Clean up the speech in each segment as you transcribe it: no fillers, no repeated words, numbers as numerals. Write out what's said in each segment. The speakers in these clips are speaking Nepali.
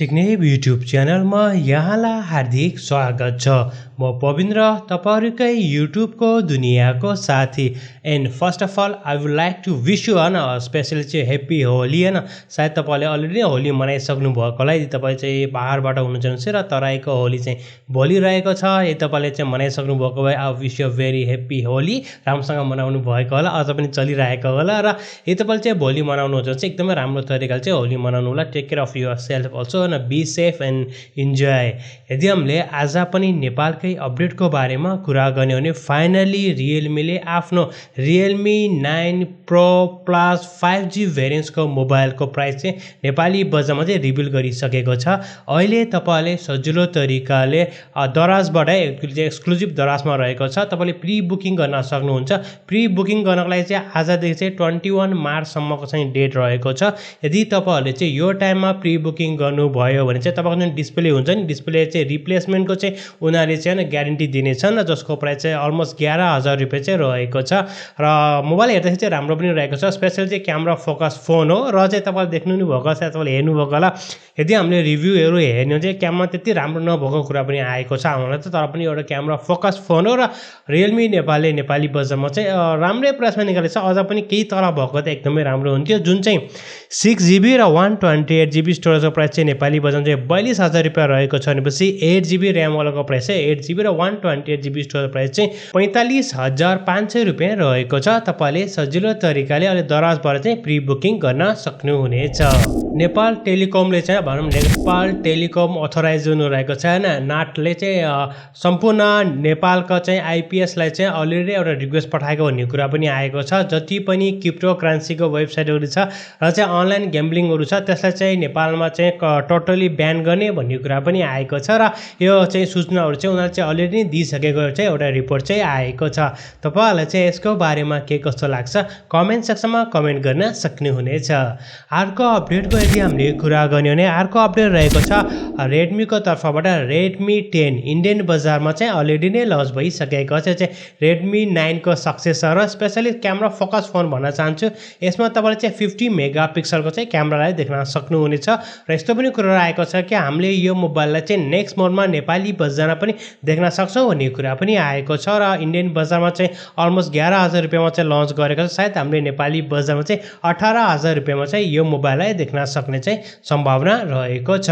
सिक्ने युट्युब च्यानलमा यहाँलाई हार्दिक स्वागत छ। म पविन्द्र, तपाईहरुकै युट्युबको दुनियाँको साथी। And first of all I would like to wish you specially चाहिँ ह्याप्पी होली हैन। सायद तपाईले अलरेडी होली मनाइसक्नु भएको होला। यदि तपाई चाहिँ पहाडबाट हुनुहुन्छ र तराईको होली चाहिँ भोलि रहेको छ, यदि तपाईले चाहिँ मनाइसक्नु भएको भए I wish you very happy Holi. राम्रोसँग मनाउनु भएको होला, अझ पनि चलिरहेको होला। र यदि तपाईले चाहिँ भोलि मनाउनुहुन्छ भने चाहिँ एकदमै राम्रो तरिकाले चाहिँ होली मनाउनु होला। Take care of yourself also, be safe and enjoy. यदि हामीले आज पनि नेपालकै अपडेटको बारेमा कुरा गर्ने हो भने फाइनली रियलमीले आफ्नो रियलमी 9 प्रो प्लस 5G भेरिएन्ट्सको मोबाइलको प्राइस चाहिँ नेपाली बजारमा चाहिँ रिभिल गरिसकेको छ। अहिले तपाईले सजिलो तरिकाले दराजबाट एक्सक्लुजिभ दराजमा रहेको छ, तपाईले प्री बुकिङ गर्न सक्नुहुन्छ। प्री बुकिङ गर्नको लागि चाहिँ आजदेखि चाहिँ 21 मार्चसम्मको चाहिँ डेट रहेको छ। यदि तपाईहरुले चाहिँ यो टाइममा प्री बुकिङ गर्नुभयो भने चाहिँ तपाईको जुन डिस्प्ले हुन्छ नि, डिस्प्ले चाहिँ रिप्लेसमेन्टको चाहिँ उनीहरूले चाहिँ ग्यारेन्टी दिनेछन्, जसको प्राइस चाहिँ अलमोस्ट 11,000 रुपैयाँ चाहिँ रहेको छ। र मोबाइल हेर्दाखेरि चाहिँ राम्रो पनि रहेको छ। स्पेशल चाहिँ क्यामेरा फोकस फोन हो र चाहिँ तपाईले देख्नु नि भएको छ, तपाईले हेर्नु भएको होला। यदि हामीले रिभ्यूहरू हेर्ने हो चाहिँ क्यामेरा त्यति राम्रो नभएको कुरा पनि आएको छ हामीलाई त, तर पनि एउटा क्यामेरा फोकस फोन हो। र रियलमी नेपाली बजारमा चाहिँ राम्रै प्राइसमा निकालेको छ। अझ पनि केही तल भएको त एकदमै राम्रो हुन्थ्यो। जुन चाहिँ 6GB र 128GB स्टोरेजको प्राइस चाहिँ नेपाली बजारमा चाहिँ 42,000 रुपैयाँ रहेको छ भनेपछि 8GB ऱ्याम वालाको प्राइस चाहिँ 8GB र 128GB स्टोरेज प्राइस चाहिँ 45,500 रुपैयाँ रहेको छ। तपाईले सजिलो तरिकाले अहिले दराजबाट चाहिँ प्री बुकिङ गर्न सक्नुहुनेछ। नेपाल टेलिकमले चाहिँ भनौँ नेपाल टेलिकम अथोराइज रहेको छ हैन, नाटले चाहिँ सम्पूर्ण नेपालका चाहिँ आइपिएसलाई चाहिँ अलरेडी एउटा रिक्वेस्ट पठाएको भन्ने कुरा पनि आएको छ। जति पनि क्रिप्टो करेन्सीको वेबसाइटहरू छ र चाहिँ अनलाइन ग्याम्बलिङहरू छ त्यसलाई चाहिँ नेपालमा चाहिँ टोटली ब्यान गर्ने भन्ने कुरा पनि आएको छ। र यो चाहिँ सूचनाहरू चाहिँ उनीहरूले चाहिँ अलरेडी दिइसकेको चाहिँ एउटा रिपोर्ट चाहिँ आएको छ। तपाईहरुलाई चाहिँ यसको बारेमा के कस्तो लाग्छ कमेन्ट सेक्सनमा कमेन्ट गर्न सक्नुहुनेछ। अर्को अपडेटको यदि हामीले कुरा गर्ने हो भने अर्को अपडेट रहेको छ रेडमीको तर्फबाट रेडमी 10 इन्डियन बजारमा चाहिँ अलरेडी नै लन्च भइसकेको छ। चाहिँ रेडमी 9 को सक्सेसर र स्पेशली क्यामेरा फोकस फोन भन्न चाहन्छु। यसमा तपाईले चाहिँ 50 मेगापिक्सलको चाहिँ क्यामेरालाई देख्न सक्नुहुनेछ। र यस्तो पनि कुरा आएको छ कि हामीले यो मोबाइललाई चाहिँ नेक्स्ट मोडमा नेपाली बजारमा पनि देख्न सक्छौँ भन्ने कुरा पनि आएको छ। र इन्डियन बजारमा चाहिँ अलमोस्ट 11,000 रुपैयाँमा चाहिँ लन्च गरेको छ। सायद हामीले नेपाली बजारमा चाहिँ 18,000 रुपैयाँमा चाहिँ यो मोबाइललाई देख्न सक्ने चाहिँ सम्भावना रहेको छ।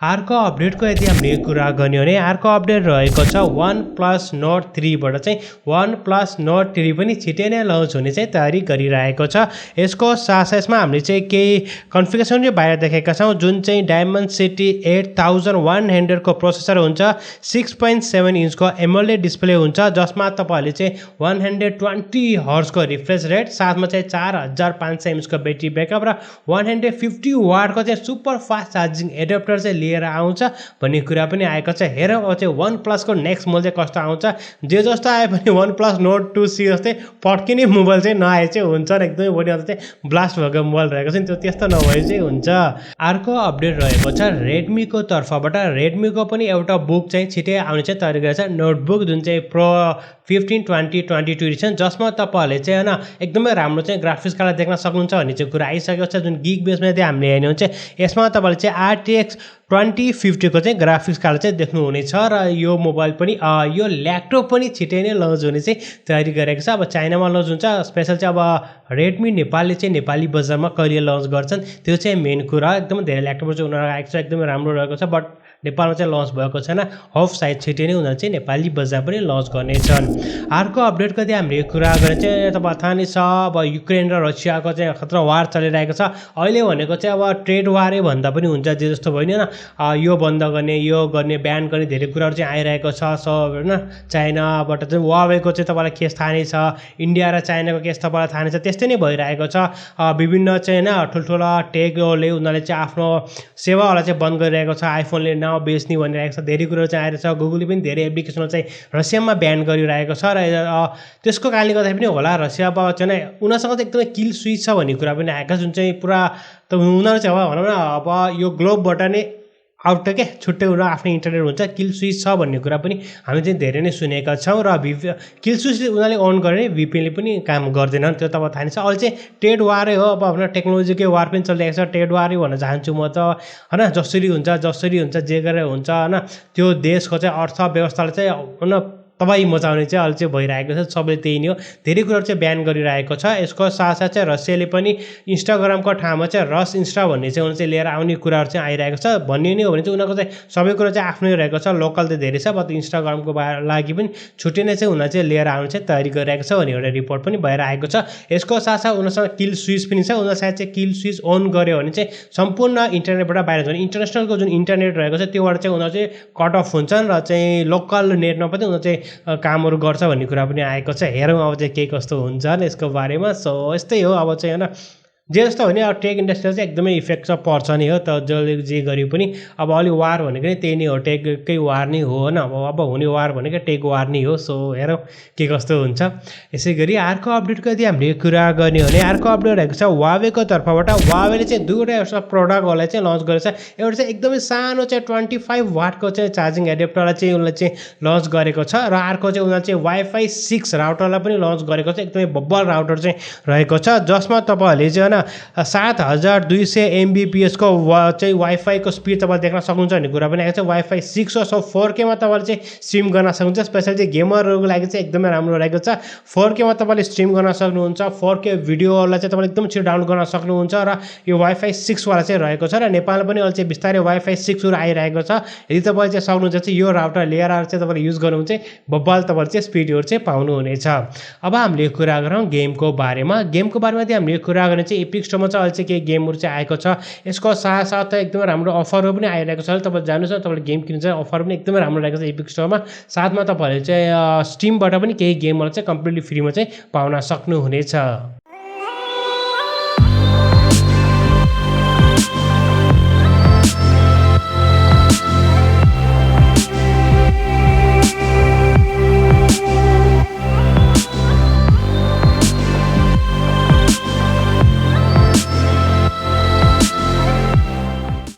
अर्को अपडेटको यदि हामीले कुरा गर्ने हो भने अर्को अपडेट रहेको छ OnePlus Nord 3 बाट चाहिँ OnePlus Nord 3 पनि छिटै नै लन्च हुने चाहिँ तयारी गरिरहेको छ। यसको साथसाथमा हामीले चाहिँ केही कन्फिगरेसन चाहिँ बाहिर देखेका छौँ, जुन चाहिँ डायमेन्सिटी 8100 को प्रोसेसर हुन्छ, 6.7 इन्चको एमोलेड डिस्प्ले हुन्छ, जसमा तपाईहरुले चाहिँ 120 हर्ट्जको रिफ्रेश रेट, साथमा चाहिँ 4500 एमएचको ब्याट्री ब्याकअप र 150 वाटको चाहिँ सुपर फास्ट चार्जिङ एडाप्टर चाहिँ लिएर आउँछ भन्ने कुरा पनि आएको छ। हेरौँ अब चाहिँ OnePlus को नेक्स्ट मोडल चाहिँ कस्तो आउँछ। जे जस्तो आए पनि OnePlus Nord 2C जस्तै पड्किने मोबाइल चाहिँ नआए चाहिँ हुन्छ र एकदमै बढी चाहिँ ब्लास्ट भएको मोबाइल रहेको छ नि, त्यो त्यस्तो नभए चाहिँ हुन्छ। अर्को अपडेट रहेको छ रेडमीको तर्फबाट रेडमीको पनि एउटा बुक चाहिँ छिटै आउने चाहिँ तयारी गरेको छ, नोटबुक, जुन चाहिँ प्रो 15 2022 एडिसन, जसमा तपाईहरुले चाहिँ हैन एकदमै राम्रो चाहिँ ग्राफिक्स कार्ड देख्न सक्नुहुन्छ भन्ने चाहिँ कुरा आइसकेको छ। जुन गिग बेसमा यदि हामीले हेर्ने हो चाहिँ यसमा तपाईहरुले चाहिँ RTX 2050 को चाहिँ ग्राफिक्स कार्ड चाहिँ देख्नुहुनेछ। र यो मोबाइल पनि यो ल्यापटप पनि छिटै नै लन्च हुने चाहिँ तयारी गरेको छ। अब चाइनामा लन्च हुन्छ, स्पेशल चाहिँ अब रेडमी नेपालले चाहिँ नेपाली बजारमा कहिले लन्च गर्छन् त्यो चाहिँ मेन कुरा। एकदमै धेरै ल्यापटपहरू चाहिँ उनीहरू आएको छ, एकदमै राम्रो रहेको छ, बट नेपालमा चाहिँ लन्च भएको छैन। होप सायद छिटै नै उनीहरू चाहिँ नेपाली बजार पनि लन्च गर्नेछन्। अर्को अपडेटको यदि हामीले कुरा गर्ने चाहिँ तपाईँ थाहा नै छ अब युक्रेन र रसियाको चाहिँ खतरा वार चलिरहेको छ। अहिले भनेको चाहिँ अब ट्रेड वारै भन्दा पनि हुन्छ, जे जस्तो भयो नि होइन, यो बन्द गर्ने, यो गर्ने, ब्यान गर्ने धेरै कुराहरू चाहिँ आइरहेको छ। सब होइन, चाइनाबाट चाहिँ वावेको चाहिँ तपाईँलाई केस थाहा नै छ, इन्डिया र चाइनाको केस तपाईँलाई थाहा नै छ, त्यस्तै नै भइरहेको छ। विभिन्न चाहिँ होइन ठुल्ठुला टेकले उनीहरूले चाहिँ आफ्नो सेवाहरूलाई चाहिँ बन्द गरिरहेको छ, आइफोनले बेच्ने भनिरहेको छ, धेरै कुराहरू चाहिँ आएर छ। गुगलले पनि धेरै एप्लिकेसनहरू चाहिँ रसियामा ब्यान गरिरहेको छ। र त्यसको कारणले गर्दा पनि होला रसियामा चाहिँ उनीहरूसँग चाहिँ एकदमै किल स्विच छ भन्ने कुरा पनि आएको छ, जुन चाहिँ पुरा त उनीहरू चाहिँ अब भनौँ न अब यो ग्लोबबाट नै आउट क्या छुट्टै र आफ्नै इन्टरनेट हुन्छ, किल स्विच छ भन्ने कुरा पनि हामी चाहिँ धेरै नै सुनेका छौँ। र किल स्विच उनीहरूले अन गरे भने भिपिएनले पनि काम गर्दैन, त्यो तपाईँ थाहा नै छ। अहिले चाहिँ ट्रेड वारै हो, अब हाम्रो टेक्नोलोजीकै वार पनि चलिरहेको छ, ट्रेड वारै भन्न चाहन्छु म त होइन। जसरी हुन्छ जे गरेर हुन्छ होइन, त्यो देशको चाहिँ अर्थव्यवस्थालाई चाहिँ होइन तबाही मचाउने चाहिँ अहिले चाहिँ भइरहेको छ, सबैले त्यही नै हो। धेरै कुराहरू चाहिँ ब्यान गरिरहेको छ। यसको साथसाथ चाहिँ रसियाले पनि इन्स्टाग्रामको ठाउँमा चाहिँ रस इन्स्टा भन्ने चाहिँ उनीहरू चाहिँ लिएर आउने कुराहरू चाहिँ आइरहेको छ। भन्ने नै हो भने चाहिँ उनीहरूको चाहिँ सबै कुरा चाहिँ आफ्नै रहेको छ, लोकल त धेरै छ, बट इन्स्टाग्रामको लागि पनि छुट्टै नै चाहिँ उनीहरू चाहिँ लिएर आउने चाहिँ तयारी गरिरहेको छ भन्ने एउटा रिपोर्ट पनि भएर आएको छ। यसको साथसाथ उनीहरूसँग किल स्विच पनि छ, उनीहरूसँग चाहिँ किल स्विच अन गऱ्यो भने चाहिँ सम्पूर्ण इन्टरनेटबाट बाहिर जाने इन्टरनेसनलको जुन इन्टरनेट रहेको छ त्योबाट चाहिँ उनीहरू चाहिँ कट अफ हुन्छन् र चाहिँ लोकल नेटमा पनि उनीहरू चाहिँ कामहरू गर्छ भन्ने कुरा पनि आएको छ। हेरौँ अब चाहिँ के कस्तो हुन्छ यसको बारेमा। सो यस्तै हो अब चाहिँ होइन, जे जस्तो हो नि अब टेक इन्डस्ट्रीमा चाहिँ एकदमै इफेक्ट चाहिँ पर्छ नै हो। त जसले जे गरे पनि अब अलि वार भनेको नै त्यही नै हो, टेककै वार नै हो होइन। अब हुने वार भनेको टेक वार नै हो। सो हेरौँ के कस्तो हुन्छ। यसै गरी अर्को अपडेटको यदि हामीले कुरा गर्ने हो भने अर्को अपडेट रहेको छ वावेको तर्फबाट। वावेले चाहिँ दुईवटा एउटा प्रडक्टहरूलाई चाहिँ लन्च गरेको छ। एउटा चाहिँ एकदमै सानो चाहिँ 25 वाटको चाहिँ चार्जिङ एडेप्टरलाई चाहिँ उसले चाहिँ लन्च गरेको छ, र अर्को चाहिँ उनीहरूले चाहिँ वाइफाई 6 राउटरलाई पनि लन्च गरेको छ। एकदमै बब्बल राउटर चाहिँ रहेको छ, जसमा तपाईँहरूले चाहिँ होइन 7200 MBPS-को चाहिँ वाइफाईको स्पिड तपाईँले देख्न सक्नुहुन्छ भन्ने कुरा पनि आएको छ। वाइफाई 6 हो, सो 4K मा तपाईँले चाहिँ स्ट्रिम गर्न सक्नुहुन्छ। स्पेसली चाहिँ गेमरहरूको लागि चाहिँ एकदमै राम्रो रहेको छ। 4K मा तपाईँले स्ट्रिम गर्न सक्नुहुन्छ, 4K भिडियोहरूलाई चाहिँ तपाईँले एकदम छिटो डाउनलोड गर्न सक्नुहुन्छ। र यो वाइफाई 6 वाला चाहिँ रहेको छ, र नेपालमा पनि अहिले चाहिँ बिस्तारै वाइफाई 6 आइरहेको छ। यदि तपाईँले चाहिँ सक्नुहुन्छ चाहिँ यो राउटर लिएर चाहिँ तपाईँले युज गर्नुहुन्छ चाहिँ बब्बल तपाईँले चाहिँ स्पिडहरू चाहिँ पाउनुहुनेछ। अब हामीले कुरा गरौँ गेमको बारेमा। गेमको बारेमा यदि हामीले कुरा गर्ने चाहिँ एपिक स्टोरमा चाहिँ अहिले चाहिँ केही गेमहरू चाहिँ आएको छ। यसको साथसाथ एकदमै राम्रो अफरहरू पनि आइरहेको छ। तपाईँ जानुहोस् न, तपाईँले गेम किन्नु चाहिँ अफर पनि एकदमै राम्रो रहेको छ एपिक स्टोरमा। साथमा तपाईँहरूले चाहिँ स्टिमबाट पनि केही गेमहरू चाहिँ कम्प्लिटली फ्रीमा चाहिँ पाउन सक्नुहुनेछ।